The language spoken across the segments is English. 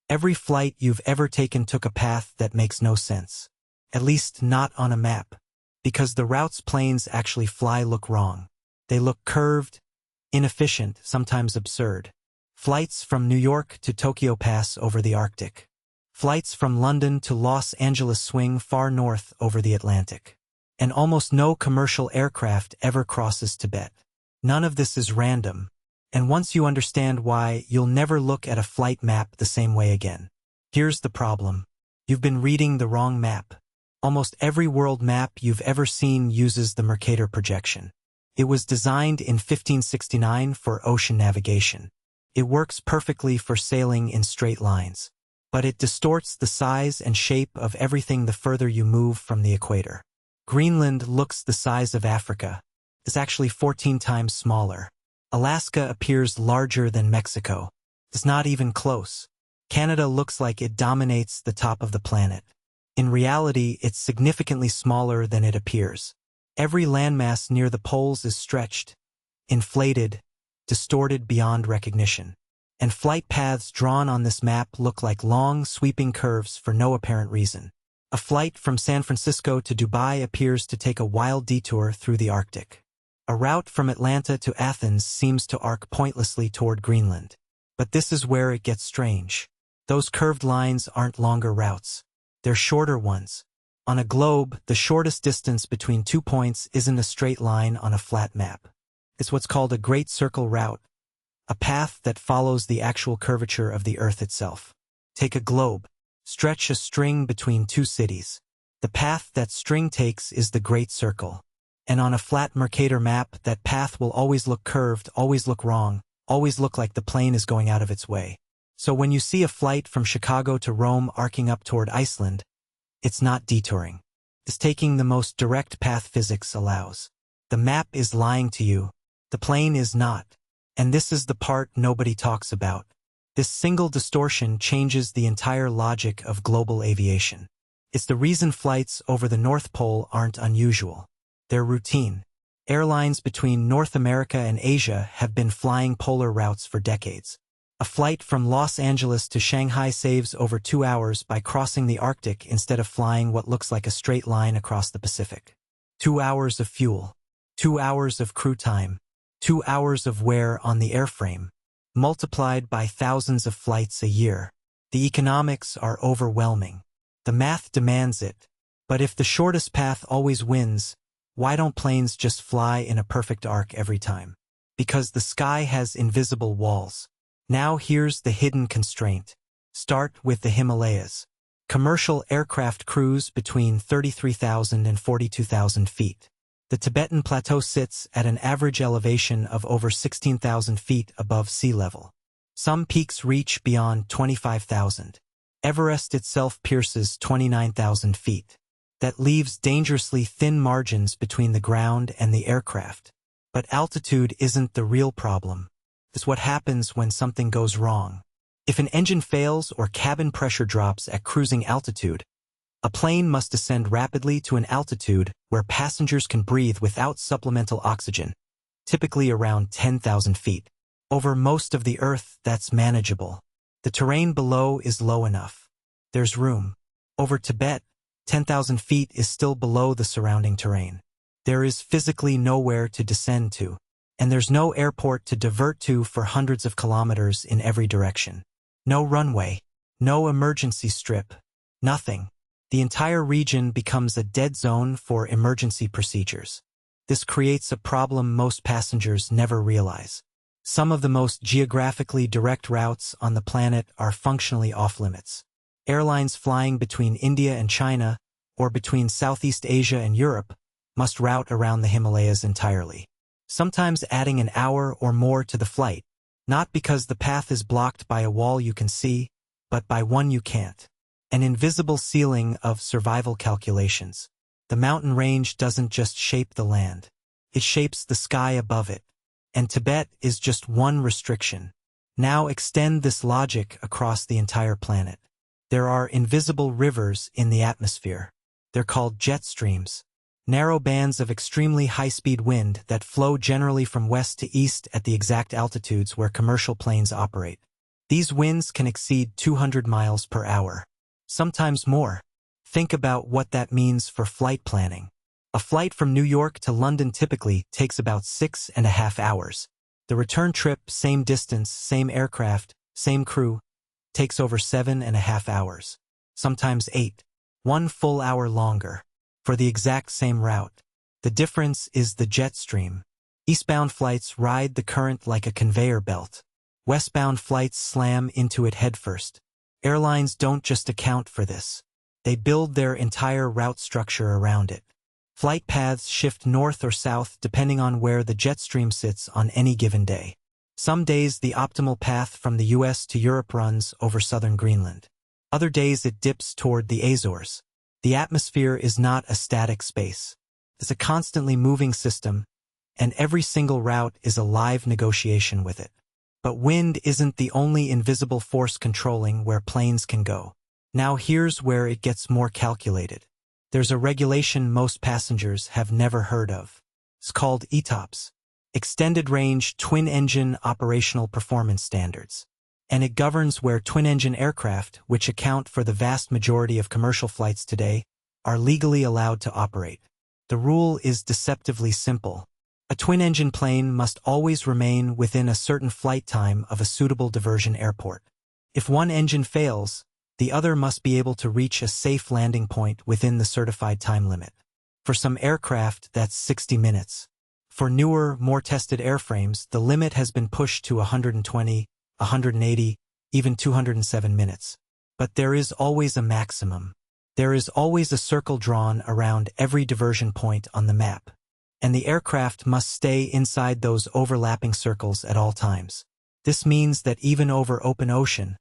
Every flight you've ever taken took a path that makes no sense. At least not on a map. Because the routes planes actually fly look wrong. They look curved, inefficient, sometimes absurd. Flights from New York to Tokyo pass over the Arctic. Flights from London to Los Angeles swing far north over the Atlantic. And almost no commercial aircraft ever crosses Tibet. None of this is random. And once you understand why, you'll never look at a flight map the same way again. Here's the problem. You've been reading the wrong map. Almost every world map you've ever seen uses the Mercator projection. It was designed in 1569 for ocean navigation. It works perfectly for sailing in straight lines. But it distorts the size and shape of everything the further you move from the equator. Greenland looks the size of Africa. It's actually 14 times smaller. Alaska appears larger than Mexico. It's not even close. Canada looks like it dominates the top of the planet. In reality, it's significantly smaller than it appears. Every landmass near the poles is stretched, inflated, distorted beyond recognition. And flight paths drawn on this map look like long, sweeping curves for no apparent reason. A flight from San Francisco to Dubai appears to take a wild detour through the Arctic. A route from Atlanta to Athens seems to arc pointlessly toward Greenland. But this is where it gets strange. Those curved lines aren't longer routes. They're shorter ones. On a globe, the shortest distance between 2 points isn't a straight line on a flat map. It's what's called a great circle route, a path that follows the actual curvature of the Earth itself. Take a globe. Stretch a string between 2 cities. The path that string takes is the great circle. And on a flat Mercator map, that path will always look curved, always look wrong, always look like the plane is going out of its way. So when you see a flight from Chicago to Rome arcing up toward Iceland, it's not detouring. It's taking the most direct path physics allows. The map is lying to you. The plane is not. And this is the part nobody talks about. This single distortion changes the entire logic of global aviation. It's the reason flights over the North Pole aren't unusual. They're routine. Airlines between North America and Asia have been flying polar routes for decades. A flight from Los Angeles to Shanghai saves over 2 hours by crossing the Arctic instead of flying what looks like a straight line across the Pacific. 2 hours of fuel. 2 hours of crew time. 2 hours of wear on the airframe. Multiplied by thousands of flights a year. The economics are overwhelming. The math demands it. But if the shortest path always wins, why don't planes just fly in a perfect arc every time? Because the sky has invisible walls. Now here's the hidden constraint. Start with the Himalayas. Commercial aircraft cruise between 33,000 and 42,000 feet. The Tibetan Plateau sits at an average elevation of over 16,000 feet above sea level. Some peaks reach beyond 25,000. Everest itself pierces 29,000 feet. That leaves dangerously thin margins between the ground and the aircraft. But altitude isn't the real problem. It's what happens when something goes wrong. If an engine fails or cabin pressure drops at cruising altitude, a plane must descend rapidly to an altitude where passengers can breathe without supplemental oxygen, typically around 10,000 feet. Over most of the Earth, that's manageable. The terrain below is low enough. There's room. Over Tibet, 10,000 feet is still below the surrounding terrain. There is physically nowhere to descend to, and there's no airport to divert to for hundreds of kilometers in every direction. No runway, no emergency strip, nothing. The entire region becomes a dead zone for emergency procedures. This creates a problem most passengers never realize. Some of the most geographically direct routes on the planet are functionally off-limits. Airlines flying between India and China, or between Southeast Asia and Europe, must route around the Himalayas entirely. Sometimes adding an hour or more to the flight, not because the path is blocked by a wall you can see, but by one you can't. An invisible ceiling of survival calculations. The mountain range doesn't just shape the land. It shapes the sky above it. And Tibet is just one restriction. Now extend this logic across the entire planet. There are invisible rivers in the atmosphere. They're called jet streams. Narrow bands of extremely high-speed wind that flow generally from west to east at the exact altitudes where commercial planes operate. These winds can exceed 200 miles per hour. Sometimes more. Think about what that means for flight planning. A flight from New York to London typically takes about 6.5 hours. The return trip, same distance, same aircraft, same crew, takes over 7.5 hours. Sometimes 8. 1 full hour longer. For the exact same route. The difference is the jet stream. Eastbound flights ride the current like a conveyor belt. Westbound flights slam into it headfirst. Airlines don't just account for this. They build their entire route structure around it. Flight paths shift north or south depending on where the jet stream sits on any given day. Some days the optimal path from the US to Europe runs over southern Greenland. Other days it dips toward the Azores. The atmosphere is not a static space. It's a constantly moving system, and every single route is a live negotiation with it. But wind isn't the only invisible force controlling where planes can go. Now here's where it gets more calculated. There's a regulation most passengers have never heard of. It's called ETOPS, Extended Range Twin-Engine Operational Performance Standards. And it governs where twin-engine aircraft, which account for the vast majority of commercial flights today, are legally allowed to operate. The rule is deceptively simple. A twin-engine plane must always remain within a certain flight time of a suitable diversion airport. If one engine fails, the other must be able to reach a safe landing point within the certified time limit. For some aircraft, that's 60 minutes. For newer, more tested airframes, the limit has been pushed to 120, 180, even 207 minutes. But there is always a maximum. There is always a circle drawn around every diversion point on the map. And the aircraft must stay inside those overlapping circles at all times. This means that even over open ocean,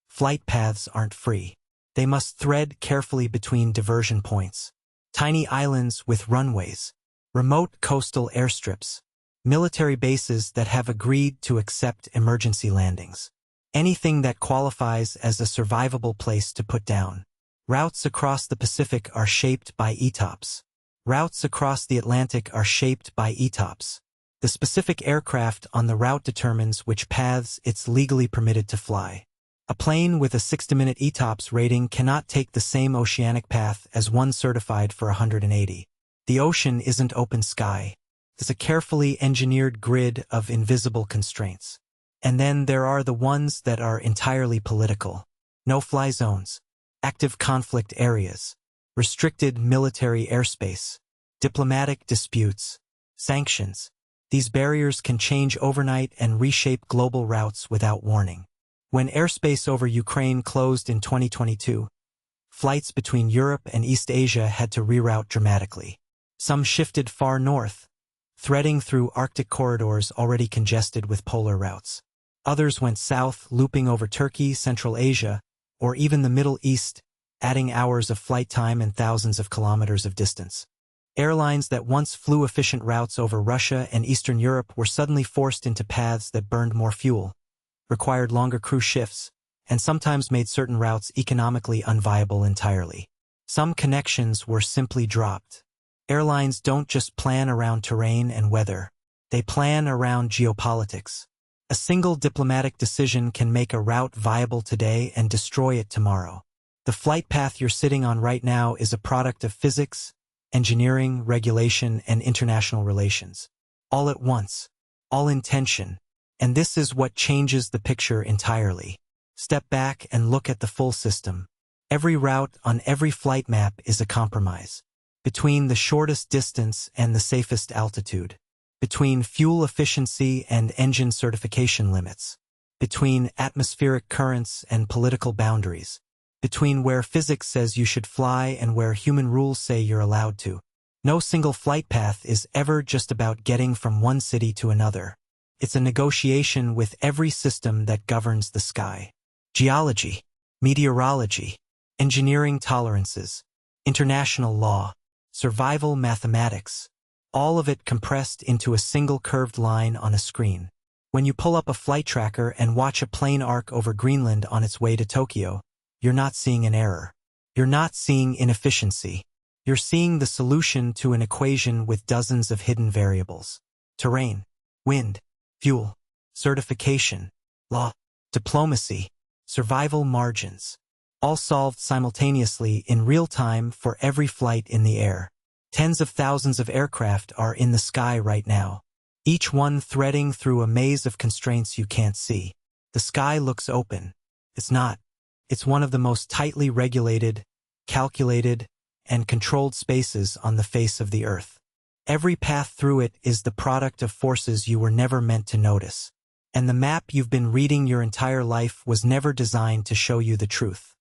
flight paths aren't free. They must thread carefully between diversion points. Tiny islands with runways, remote coastal airstrips, military bases that have agreed to accept emergency landings. Anything that qualifies as a survivable place to put down. Routes across the Pacific are shaped by ETOPS. Routes across the Atlantic are shaped by ETOPS. The specific aircraft on the route determines which paths it's legally permitted to fly. A plane with a 60-minute ETOPS rating cannot take the same oceanic path as one certified for 180. The ocean isn't open sky. It's a carefully engineered grid of invisible constraints. And then there are the ones that are entirely political. No-fly zones, active conflict areas, restricted military airspace, diplomatic disputes, sanctions. These barriers can change overnight and reshape global routes without warning. When airspace over Ukraine closed in 2022, flights between Europe and East Asia had to reroute dramatically. Some shifted far north, threading through Arctic corridors already congested with polar routes. Others went south, looping over Turkey, Central Asia, or even the Middle East, adding hours of flight time and thousands of kilometers of distance. Airlines that once flew efficient routes over Russia and Eastern Europe were suddenly forced into paths that burned more fuel, required longer crew shifts, and sometimes made certain routes economically unviable entirely. Some connections were simply dropped. Airlines don't just plan around terrain and weather. They plan around geopolitics. A single diplomatic decision can make a route viable today and destroy it tomorrow. The flight path you're sitting on right now is a product of physics, engineering, regulation, and international relations. All at once. All in tension. And this is what changes the picture entirely. Step back and look at the full system. Every route on every flight map is a compromise. Between the shortest distance and the safest altitude. Between fuel efficiency and engine certification limits. Between atmospheric currents and political boundaries. Between where physics says you should fly and where human rules say you're allowed to. No single flight path is ever just about getting from one city to another. It's a negotiation with every system that governs the sky. Geology, meteorology, engineering tolerances, international law, survival mathematics, all of it compressed into a single curved line on a screen. When you pull up a flight tracker and watch a plane arc over Greenland on its way to Tokyo, you're not seeing an error. You're not seeing inefficiency. You're seeing the solution to an equation with dozens of hidden variables. Terrain, wind, fuel, certification, law, diplomacy, survival margins. All solved simultaneously in real time for every flight in the air. Tens of thousands of aircraft are in the sky right now, each one threading through a maze of constraints you can't see. The sky looks open. It's not. It's one of the most tightly regulated, calculated, and controlled spaces on the face of the Earth. Every path through it is the product of forces you were never meant to notice. And the map you've been reading your entire life was never designed to show you the truth.